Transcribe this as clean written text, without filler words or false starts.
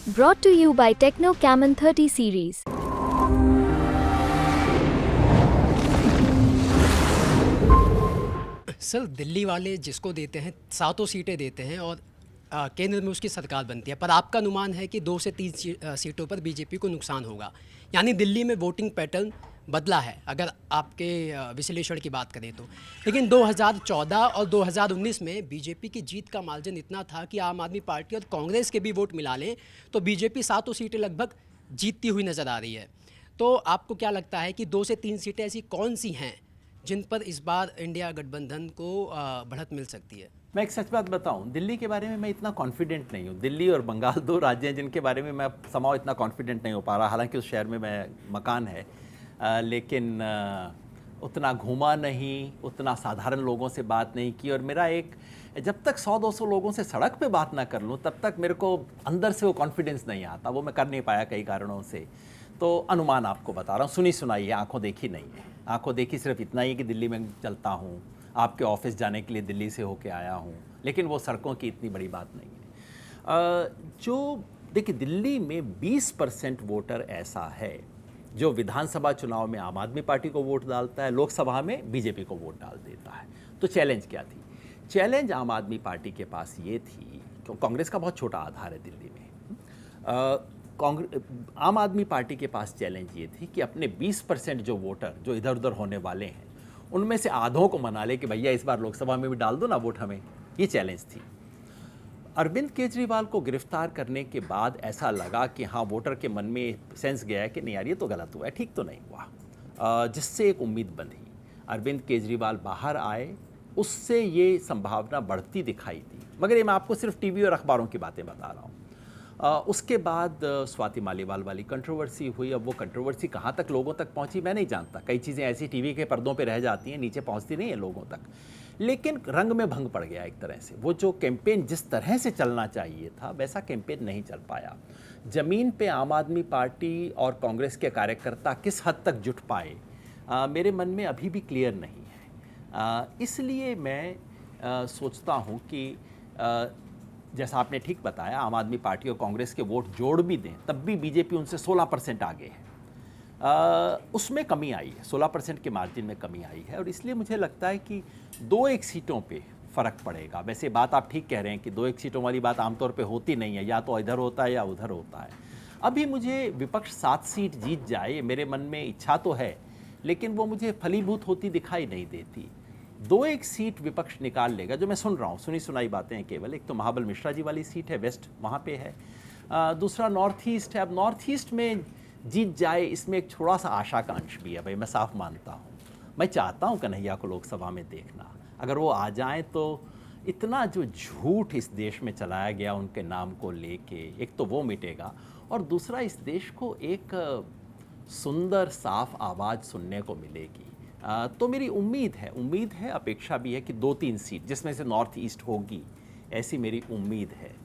Brought to you by Techno Camon 30 series. Sir Delhi वाले जिसको देते हैं सातों सीटें देते हैं और केंद्र में उसकी सरकार बनती है, पर आपका अनुमान है कि 2 से 3 सीटों पर बीजेपी को नुकसान होगा। यानी दिल्ली में वोटिंग पैटर्न बदला है अगर आपके विश्लेषण की बात करें तो। लेकिन 2014 और 2019 में बीजेपी की जीत का मार्जिन इतना था कि आम आदमी पार्टी और कांग्रेस के भी वोट मिला लें तो बीजेपी सातों सीटें लगभग जीतती हुई नज़र आ रही है। तो आपको क्या लगता है कि 2 से 3 सीटें ऐसी कौन सी हैं जिन पर इस बार इंडिया गठबंधन को बढ़त मिल सकती है? मैं एक सच बात बताऊं, दिल्ली के बारे में मैं इतना कॉन्फिडेंट नहीं हूं। दिल्ली और बंगाल दो राज्य हैं जिनके बारे में मैं समाव इतना कॉन्फिडेंट नहीं हो पा रहा। हालांकि उस शहर में मैं मकान है, लेकिन उतना घूमा नहीं, उतना साधारण लोगों से बात नहीं की। और मेरा एक, जब तक 100-200 लोगों से सड़क पे बात ना कर लूं तब तक मेरे को अंदर से वो कॉन्फिडेंस नहीं आता। वो मैं कर नहीं पाया कई कारणों से। तो अनुमान आपको बता रहा हूँ, सुनी सुनाई है, आंखों देखी नहीं है। आंखों देखी सिर्फ इतना ही कि दिल्ली में चलता हूँ, आपके ऑफिस जाने के लिए दिल्ली से होके आया हूँ, लेकिन वो सड़कों की इतनी बड़ी बात नहीं है। जो देखिए, दिल्ली में 20% वोटर ऐसा है जो विधानसभा चुनाव में आम आदमी पार्टी को वोट डालता है, लोकसभा में बीजेपी को वोट डाल देता है। तो चैलेंज क्या थी? चैलेंज आम आदमी पार्टी के पास ये थी, कांग्रेस का बहुत छोटा आधार है दिल्ली में। आम आदमी पार्टी के पास चैलेंज ये थी कि अपने 20% जो वोटर जो इधर उधर होने वाले हैं उनमें से आधों को मना ले कि भैया इस बार लोकसभा में भी डाल दो ना वोट हमें। ये चैलेंज थी। अरविंद केजरीवाल को गिरफ्तार करने के बाद ऐसा लगा कि हाँ, वोटर के मन में सेंस गया है कि नहीं यार, ये तो गलत हुआ है, ठीक तो नहीं हुआ, जिससे एक उम्मीद बंधी। अरविंद केजरीवाल बाहर आए, उससे ये संभावना बढ़ती दिखाई दी। मगर ये मैं आपको सिर्फ टीवी और अखबारों की बातें बता रहा हूँ। उसके बाद स्वाति मालीवाल वाली कंट्रोवर्सी हुई। अब वो कंट्रोवर्सी कहाँ तक लोगों तक पहुँची मैं नहीं जानता। कई चीज़ें ऐसी टीवी के पर्दों पे रह जाती हैं, नीचे पहुँचती नहीं है लोगों तक। लेकिन रंग में भंग पड़ गया एक तरह से। वो जो कैंपेन जिस तरह से चलना चाहिए था वैसा कैंपेन नहीं चल पाया। ज़मीन पे आम आदमी पार्टी और कांग्रेस के कार्यकर्ता किस हद तक जुट पाए, मेरे मन में अभी भी क्लियर नहीं है। इसलिए मैं सोचता हूँ कि जैसा आपने ठीक बताया, आम आदमी पार्टी और कांग्रेस के वोट जोड़ भी दें तब भी बीजेपी उनसे 16% आगे है। उसमें कमी आई है, 16% के मार्जिन में कमी आई है। और इसलिए मुझे लगता है कि 2-1 सीटों पे फ़र्क पड़ेगा। वैसे बात आप ठीक कह रहे हैं कि 2-1 सीटों वाली बात आमतौर पे होती नहीं है, या तो इधर होता है या उधर होता है। अभी मुझे विपक्ष 7 सीट जीत जाए, मेरे मन में इच्छा तो है, लेकिन वो मुझे फलीभूत होती दिखाई नहीं देती। 2-1 सीट विपक्ष निकाल लेगा, जो मैं सुन रहा हूँ, सुनी सुनाई बातें हैं केवल। एक तो महाबल मिश्रा जी वाली सीट है, वेस्ट वहाँ पे है। दूसरा नॉर्थ ईस्ट है। अब नॉर्थ ईस्ट में जीत जाए, इसमें एक थोड़ा सा आशा का अंश भी है भाई, मैं साफ मानता हूँ। मैं चाहता हूँ कन्हैया को लोकसभा में देखना। अगर वो आ जाएँ तो इतना जो झूठ इस देश में चलाया गया उनके नाम को लेके, एक तो वो मिटेगा, और दूसरा इस देश को एक सुंदर साफ आवाज़ सुनने को मिलेगी। तो मेरी उम्मीद है, अपेक्षा भी है कि 2-3 सीट जिसमें से नॉर्थ ईस्ट होगी, ऐसी मेरी उम्मीद है।